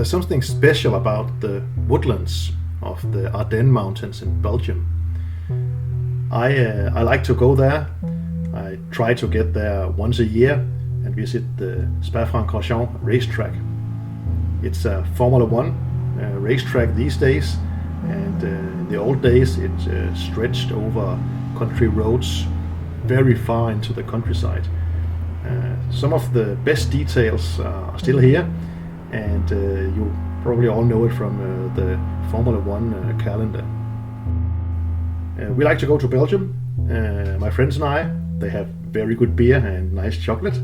There's something special about the woodlands of the Ardennes Mountains in Belgium. I like to go there. I try to get there once a year and visit the Francorchamps racetrack. It's a Formula One racetrack these days, and in the old days it stretched over country roads very far into the countryside. Some of the best details are still here, and you probably all know it from the Formula One calendar. We like to go to Belgium. My friends and I, they have very good beer and nice chocolate.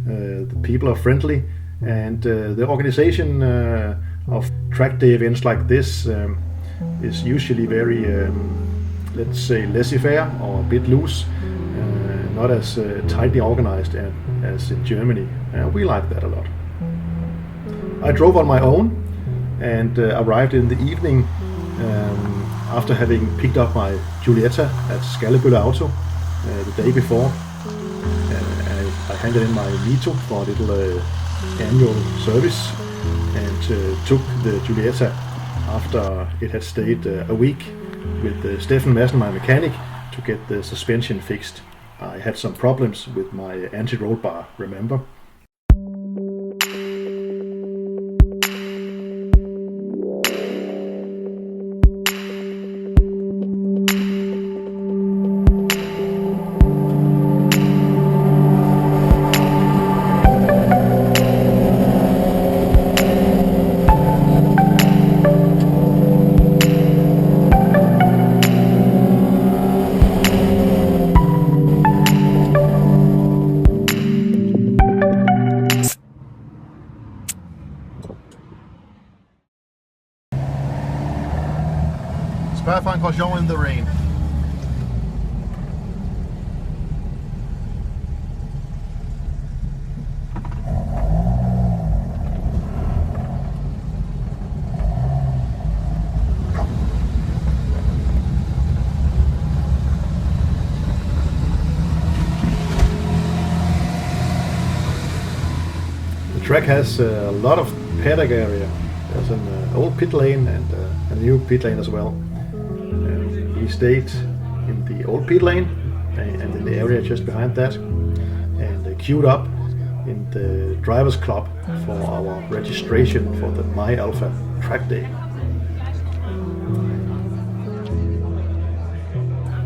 The people are friendly, and the organization of track day events like this is usually very, let's say, laissez-faire or a bit loose, not as tightly organized as in Germany. We like that a lot. I drove on my own and arrived in the evening after having picked up my Giulietta at Skallebølle Auto the day before. I handed in my Mito for a little annual service and took the Giulietta after it had stayed a week with Steffen Madsen, my mechanic, to get the suspension fixed. I had some problems with my anti-roll bar, remember? Francorchamps in the rain. The track has a lot of paddock area. There's an old pit lane and a new pit lane as well. We stayed in the old pit lane and in the area just behind that, and queued up in the drivers club for our registration for the Myalfa track day.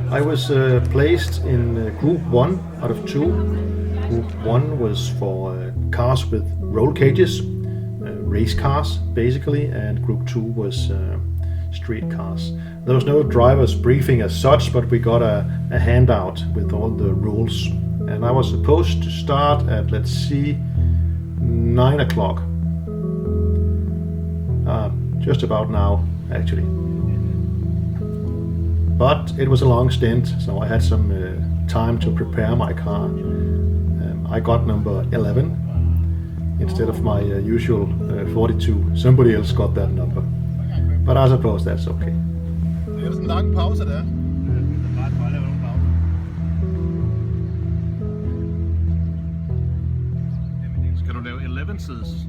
I was placed in group 1 out of 2. Group 1 was for cars with roll cages, race cars basically, and group 2 was street cars. There was no driver's briefing as such, but we got a handout with all the rules. And I was supposed to start at, let's see, 9 o'clock. Just about now, actually. But it was a long stint, so I had some time to prepare my car. I got number 11 instead of my usual 42. Somebody else got that number. But I suppose that's okay. Det er sådan en lang pause der. Skal du lave 11 sides?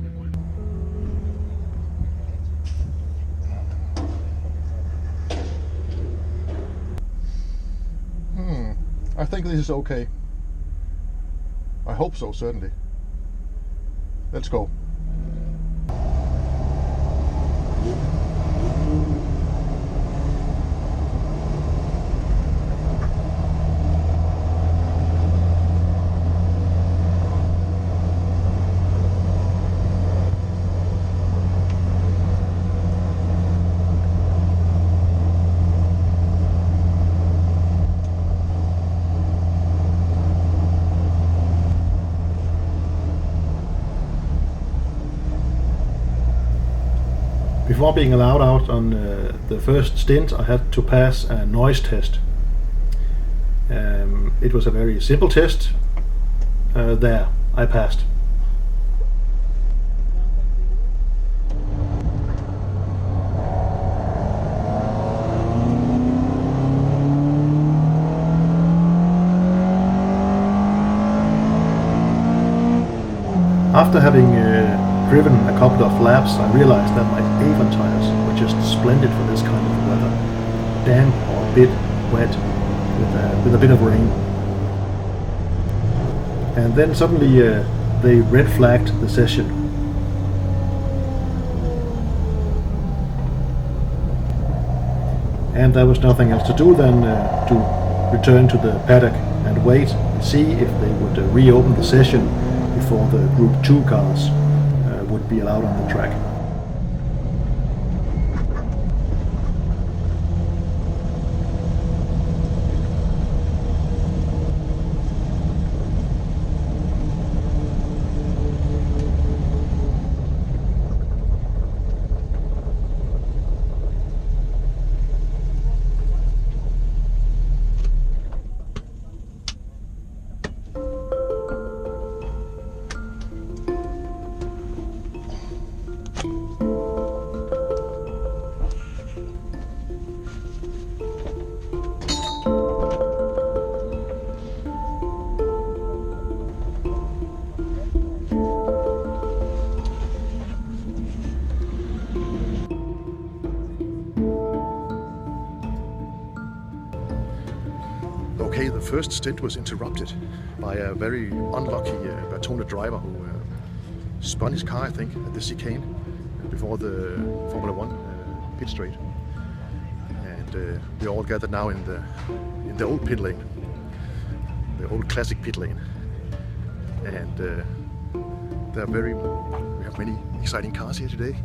I think this is okay. I hope so, certainly. Let's go. Before being allowed out on the first stint, I had to pass a noise test. It was a very simple test. There, I passed. After having driven a couple of laps, I realized that my Avon tires were just splendid for this kind of weather. Damp or a bit wet with a bit of rain. And then suddenly they red flagged the session. And there was nothing else to do than to return to the paddock and wait and see if they would reopen the session before the Group 2 cars would be allowed on the track. Okay, the first stint was interrupted by a very unlucky Bertone driver who spun his car, I think, at the chicane before the Formula 1 pit straight. And we all gathered now in the old pit lane, the old classic pit lane. And we have many exciting cars here today,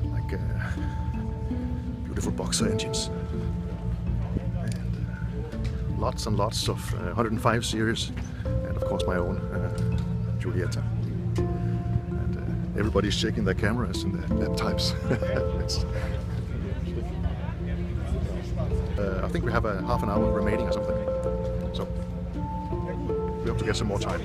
like beautiful boxer engines. Lots and lots of 105 series, and of course my own Giulietta. And everybody's checking their cameras and their lap times. I think we have a half an hour remaining or something, so we hope to get some more time.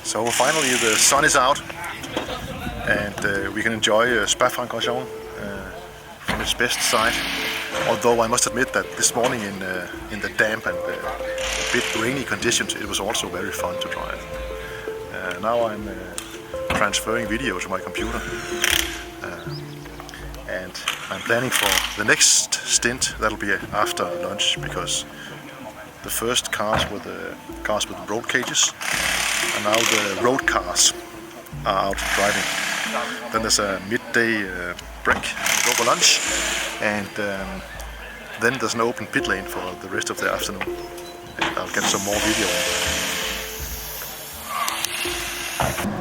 So finally the sun is out and we can enjoy Francorchamps from its best side. Although I must admit that this morning in the damp and a bit rainy conditions it was also very fun to drive. Now I'm transferring video to my computer and I'm planning for the next stint. That'll be after lunch, because the first cars were the cars with roll cages, and now the road cars are out driving. Then there's a midday break, go for lunch, and then there's an open pit lane for the rest of the afternoon. And I'll get some more video.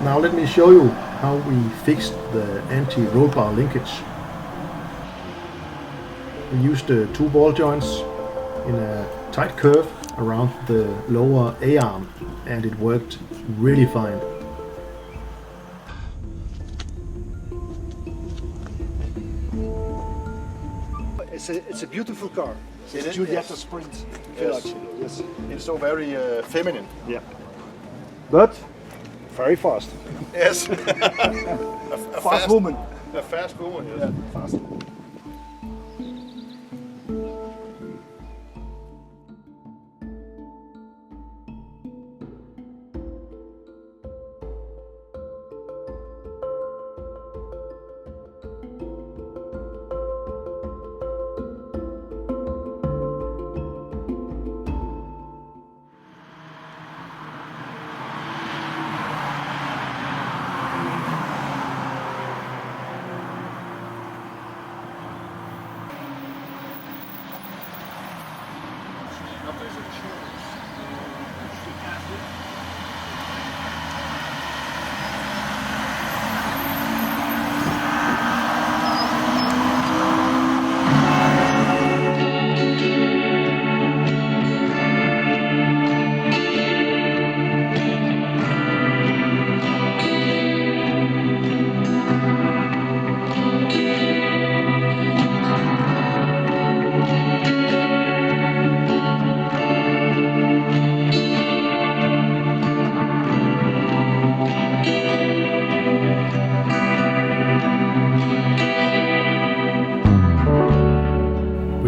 Now let me show you how we fixed the anti-roll bar linkage. We used 2 ball joints in a tight curve around the lower A-arm, and it worked really fine. It's a beautiful car. It's a Giulietta Sprint. Yes. Yes. It's so very feminine. Yeah. But very fast. Yes. a Fast woman. A fast woman, yes. Yeah, fast.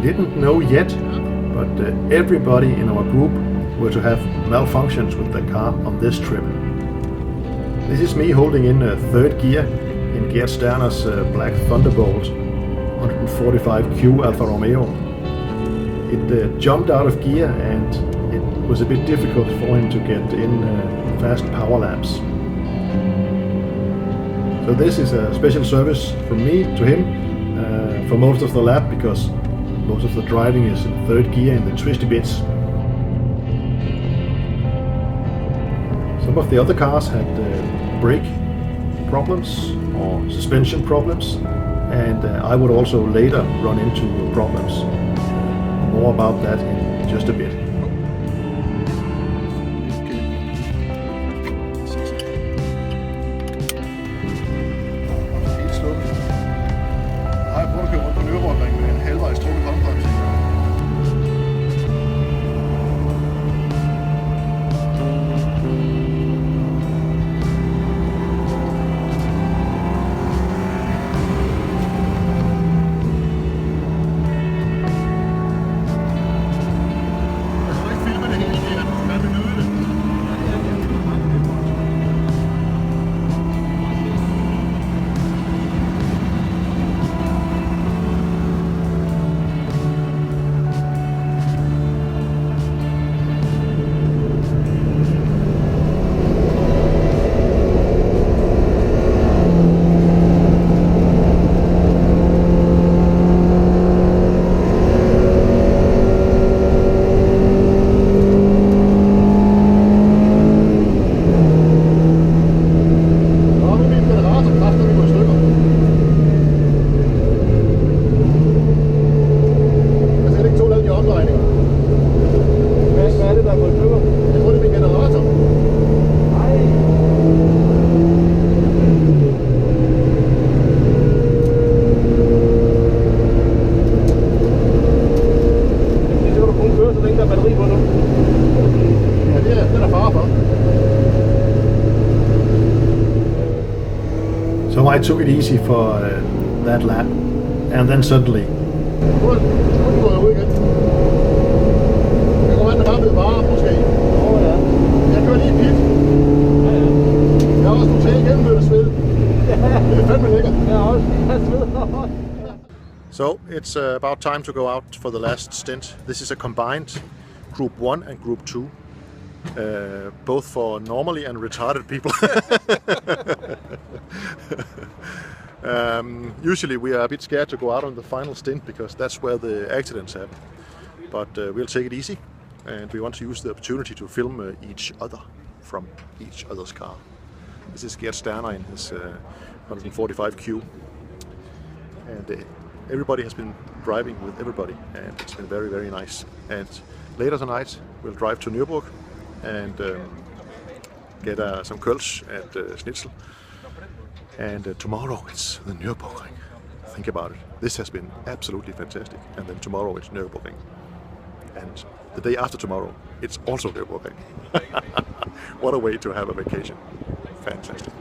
didn't know yet, but everybody in our group were to have malfunctions with their car on this trip. This is me holding in third gear in Gert Sterner's Black Thunderbolt 145Q Alfa Romeo. It jumped out of gear and it was a bit difficult for him to get in fast power laps. So this is a special service from me to him for most of the lap, because most of the driving is in third gear in the twisty bits. Some of the other cars had brake problems or suspension problems, and I would also later run into problems. More about that in just a bit. Helt slukket. Jeg har prøvet at køre rundt på Nørrebroring med en halvvejs trukket håndbremse. So I took it easy for that lap, and then suddenly So it's about time to go out for the last stint. This is a combined Group 1 and Group 2, both for normally and retarded people. Usually we are a bit scared to go out on the final stint because that's where the accidents happen. But we'll take it easy, and we want to use the opportunity to film each other from each other's car. This is Gert Sterner in his 145Q, and everybody has been driving with everybody, and it's been very, very nice. And later tonight we'll drive to Nürburgring and get some Kölsch and Schnitzel. And tomorrow it's the Nürburgring. Think about it. This has been absolutely fantastic. And then tomorrow it's Nürburgring. And the day after tomorrow it's also Nürburgring. What a way to have a vacation. Fantastic.